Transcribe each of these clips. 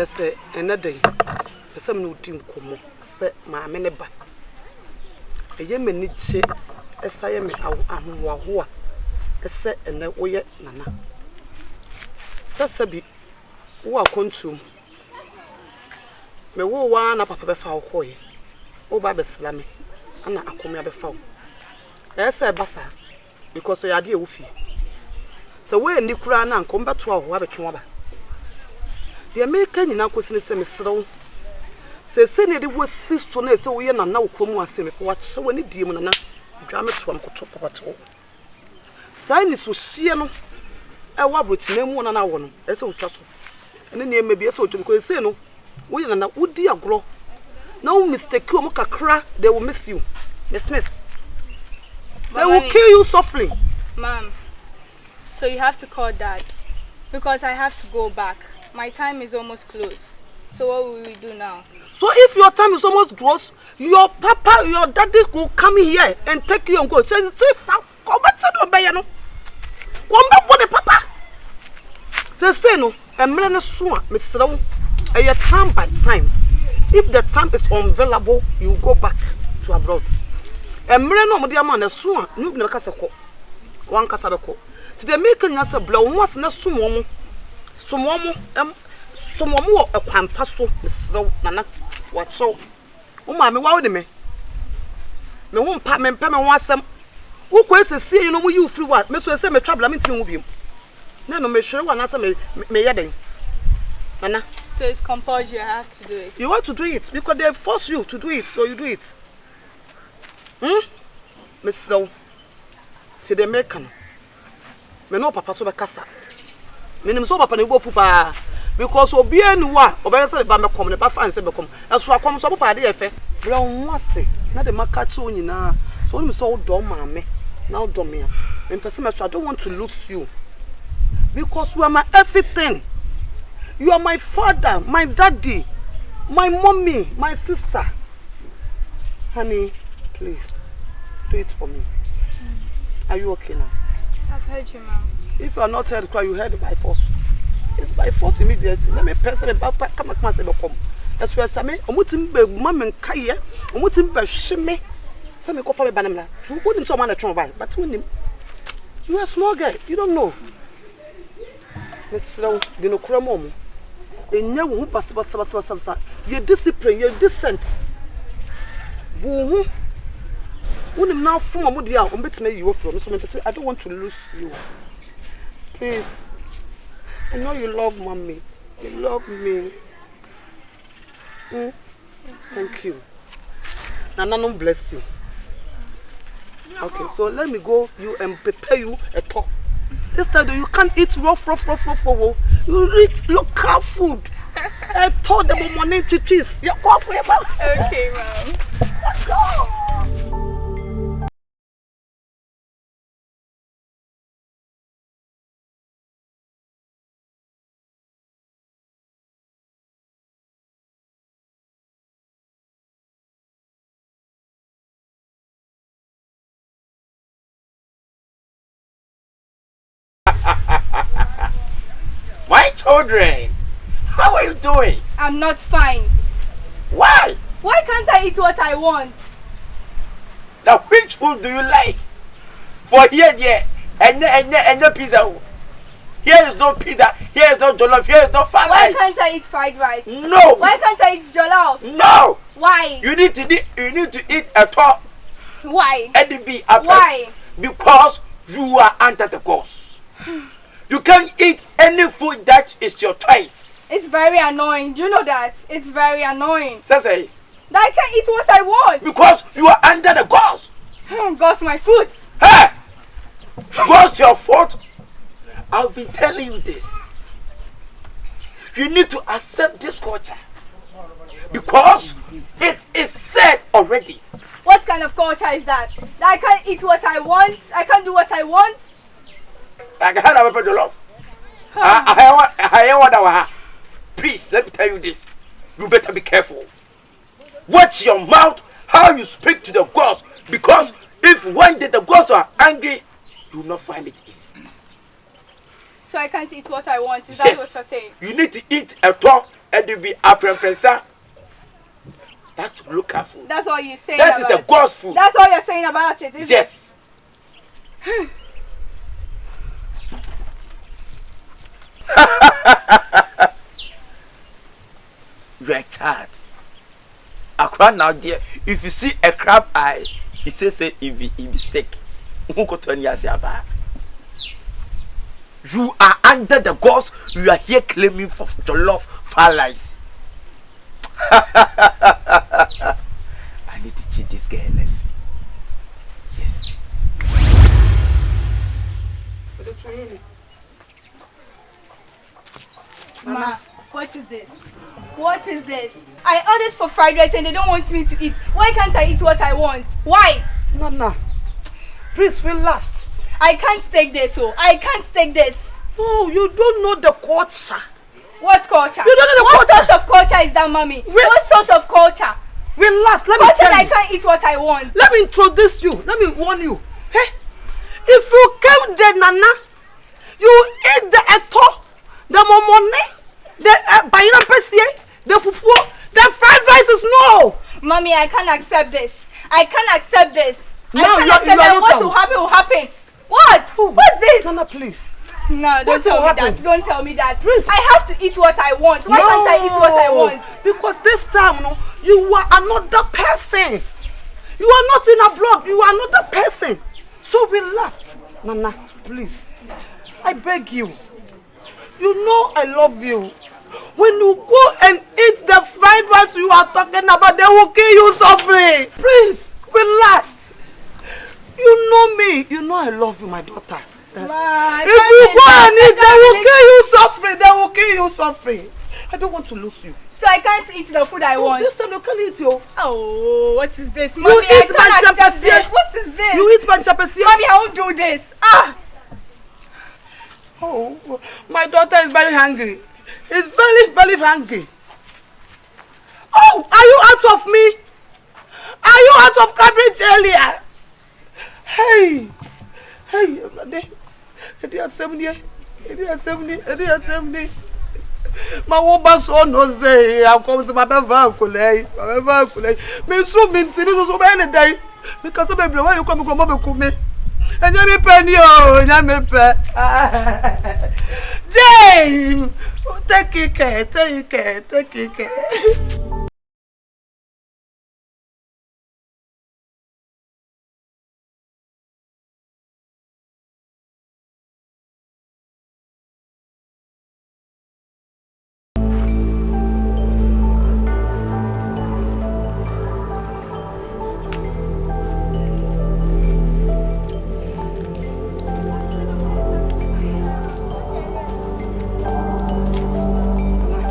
say another day. Some no team come, say my meneba. A yemen need she, a sayame ahua, a set and that way, Nana. Sasabi, who are consumed. Me wo wa na papa be fa wo koye o ba be slame ana akomia be fa wo e se basa because you ade e wo fi so we ni kura na nkom beto ho abetwe wo ba de America nyina kosini se mesrew se ne de wo siso na se wo ye na na wo kromu ase me wa che woni die mu na dwa me to am koto papa to sai ni so hie no e wa brochina mu na wo no e se wo twa so ene ne me bi e se wo twa because se no we na udi agro now mistake you kakra they will miss you miss they will kill you softly. Mom, so you have to call Dad because I have to go back. My time is almost close. So what will we do now? So if your time is almost close, your papa, your daddy will come here and take you and go. Say, come back to the bayano. Come back for the papa. Say no, I'm not sure, Mr. A time by time. If the time is unavailable, you go back to abroad. A no media man, a swan, you never cast a call. One casabako. To the American answer, blow once not some more, a pampasso, Miss Nana. What so? Oh, mammy, why would me? Me won't pat me, Pamma wants some. Who quits to see you know you free what? Miss will send me trouble, I'm in with you. No, me sure one answer me, Nana. So it's compulsory, I have to do it. You want to do it because they force you to do it, so you do it. Miss Low, see the American. Me no papa so be kasa. Me nim so papa na go fupa because obi anuwa, obi say ba me come, ne ba fan say be come. Eso akom so papa de efe. Bra wonase na de maka che onyina. So nim so do maame. Na do me. Me person me I don't want to lose you. Because you are my everything. You are my father, my daddy, my mommy, my sister. Honey, please, do it for me. Are you okay now? I've heard you, Mom. If you are not heard cry, you heard it by force. It's by force immediately. Let me person about come and come. That's why Sammy, omutim be mom and kaye, omutim be shime. Sammy go for me banamla. You wouldn't someone at by, but when him, you are a small girl, you don't know. Let's round the no cramom. And you won't pass your discipline, you're decent. Boom. When now from a moody out, bet me you from so I don't want to lose you. Please. I know you love mommy. You love me. Thank you. Nana bless you. Okay, so let me go you and prepare you a talk. This time you can't eat raw. You eat local food. I told them morning to cheese. Okay, Mom. Let's go. My children, how are you doing? I'm not fine. Why? Why can't I eat what I want? Now, which food do you like? For here, and no pizza. Here is no pizza. Here is no jollof. Here is no fried rice. Why can't I eat fried rice? No. Why can't I eat jollof? No. Why? You need to eat a top. Why? EDB. Why? Because you are under the curse. You can't eat any food that is your choice. It's very annoying. Do you know that? It's very annoying. Say. That I can't eat what I want. Because you are under the curse. God's my foot. Hey! What's your fault? I've been telling you this. You need to accept this culture. Because it is said already. What kind of culture is that? That I can't eat what I want? I can't do what I want? I can have a love. I want. Please, let me tell you this. You better be careful. Watch your mouth, how you speak to the gods. Because if one day the gods are angry, you will not find it easy. So I can't eat what I want? Is that what you're saying? You need to eat a talk and it be aprempresa. That's local food. That's all you're saying. That is the God's food. That's all you're saying about it, is yes. it? You are a child. Akua now dear, if you see a crab eye, it says it be steak. You are under the gods. You are here claiming for jollof far lies. I need to cheat this girl. Let's see. Yes. Ma, what is this? What is this? I ordered for fried rice and they don't want me to eat. Why can't I eat what I want? Why? Nana, please relax. I can't take this, oh. I can't take this. No, you don't know the culture. What culture? You don't know the what culture. What sort of culture is that, mommy? What sort of culture? Relax, let me tell you. I can't eat what I want. Let me introduce you. Let me warn you. Hey, if you come there, Nana, you eat the eto, the momone, the bayina pesie, the fufu, the fried rice is no. Mommy, I can't accept this. I can't accept this. No, I can't accept that. What will happen will happen. What? What's this? Nana, please. No, don't tell me that. Don't tell me that. Please. I have to eat what I want. Why can't I eat what I want? Because this time, no, you are another person. You are not in a blood. You are another person. So relax, Nana, please. I beg you. You know I love you. When you go and eat the fried rice you are talking about, they will kill you suffering. Please, relax. You know me. You know I love you, my daughter. Ma, if you go and eat, they will kill you suffering. They will kill you suffering. I don't want to lose you. So I can't eat the food I want. This time you can't eat, yo. Oh, what is this? Mommy, You eat I can't accept this. What is this? You eat banchapesia. Mommy, I won't do this. Ah! Oh, my daughter is very hungry. Is very, very hungry. Oh, are you out of me? Are you out of cabbage earlier? Hey, Edi assembly. Ma wo ba so no say akom se ma be va kulei. Me so minti me so be ne dai. Because be ble wa you come go be kume. Enya me pe ni o, enya me pe. Jane, take it.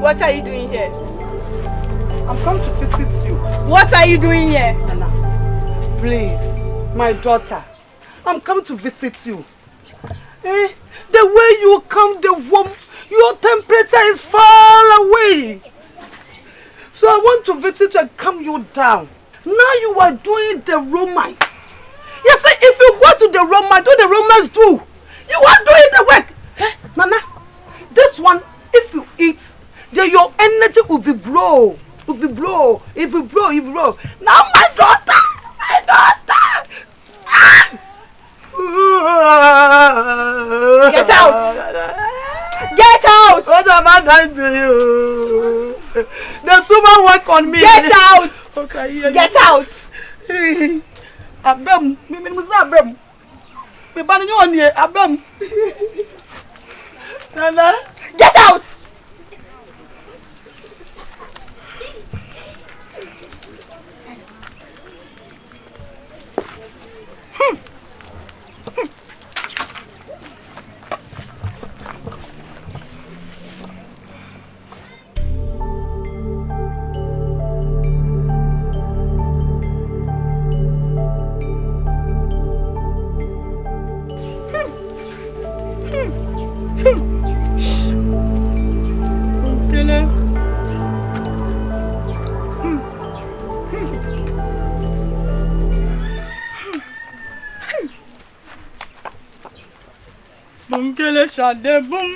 What are you doing here? I'm come to visit you. What are you doing here? Nana, please, my daughter, I'm come to visit you. The way you come, the warm, your temperature is far away. So I want to visit you and calm you down. Now you are doing the Roman. Yes, if you go to the Roman, do the Romans do. You are doing the work. Nana, this one, if you eat, then your energy will be blow. Now my daughter. Get out! Get out! What am I doing to you? The someone work on me. Get out! Okay, get out! Abem, me abem. Me bani you on here, abem. Nana, get out! Bungele shade boom.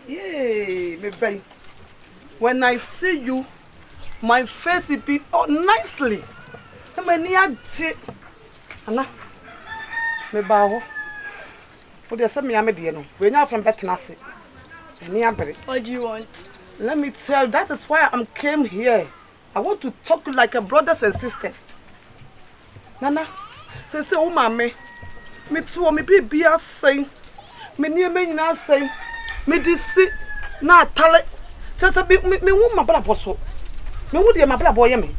Yay, me baby. When I see you, my face will be nicely. I'm a near Anna, me bow. What you say me am no. We're not from Betnasi. What do you want? Let me tell you, that is why I came here. I want to talk like a brothers and sisters. Nana, say oh mama, me too, me be a saying, me near me na saying, me this na tale. Say me woman brother so. Me would my brother boy me.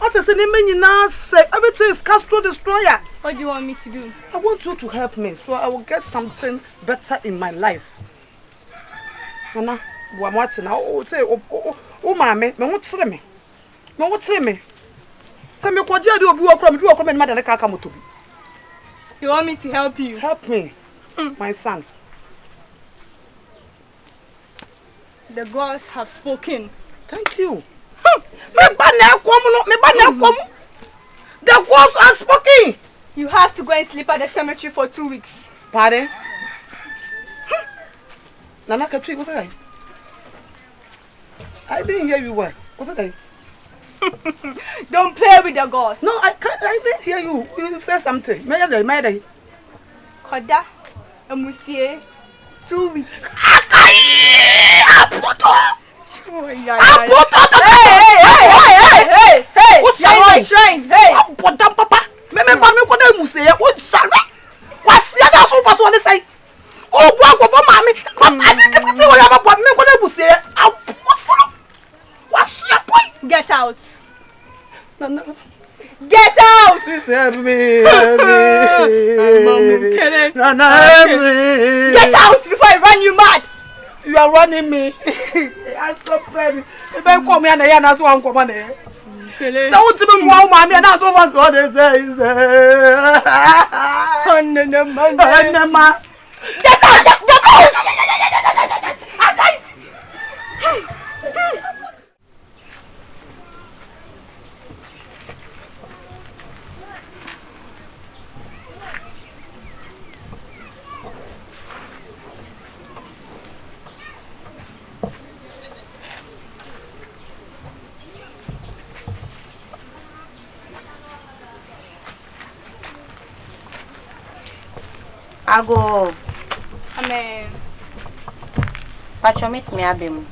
I say me na say everything is Castro destroyer. What do you want me to do? I want you to help me so I will get something better in my life. Nana, what now? Oh, say, oh, mammy, me won't tell me. Me won't tell me. Say me kwa dia do obi wo krom and madam ka moto bi. You want me to help you? Help me, my son. The gods have spoken. Thank you. Me ba na kom. The gods have spoken. You have to go and sleep at the cemetery for 2 weeks. Pardon? Nana Katri, what's that? I didn't hear you well. What's that? Don't play with the gods. No, I didn't hear you. You said something. May I? Koda, Amusie, 2 weeks. Oh, yeah. Hey! What's shrine? Hey! Papa. Me koda Musie. What's sorry? What's the other so fast one say? Oh, go for mommy. I can't see what I'm about. Me koda Musie. What's your point? Get out. No. Get out! Please help me. Nana, get out before I run you mad. You are running me. I'm so baby. If I come here, I am so uncomfortable. Don't tell me why, mommy, and that's what they say. Get out! Ago. Amen. Pacho meet me abim.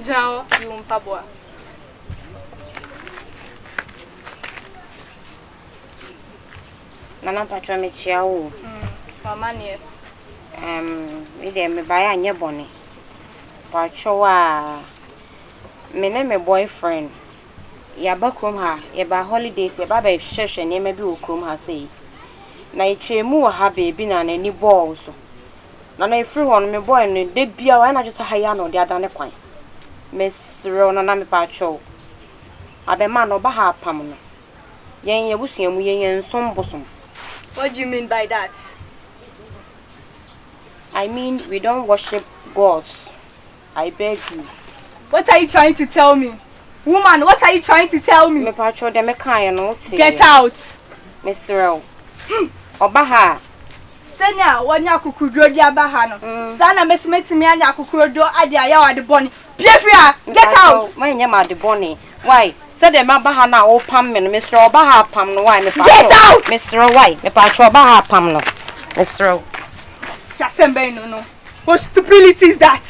Jao, you mpabwa. Nana pacho me chiao. Mama nie. We dey me buy anye boni. Pacho wa me ne me boyfriend. Ya ba krom ha, ya ba holidays, ya ba ba hwehwe ne ma bi wo krom ha sei. Na itwemu wo ha baby na ni ball so. Na ifri won me boy no de bia wa na just ha ya no de adane kwan. Mesro na me pacho. Abema no ba ha pam no. Yen ye busuamu yen nsom bosom. What do you mean by that? I mean, we don't worship gods. I beg you. What are you trying to tell me? Woman, what are you trying to tell me? Me pacho de me kan no te. Get out. Mesro. Obaha. Senya wanya kukudro di abaha no. Sana mesumetimi anya kukudro ade aya wa de boni. Piefia, get out. My nyama de boni. Why? Said the mabaha na o pam me no Mr. Obaha pam no why me pacho. Get out. Mr. Why? Me pacho Obaha pam no. Mr. Sasembe no. What stupidity is that?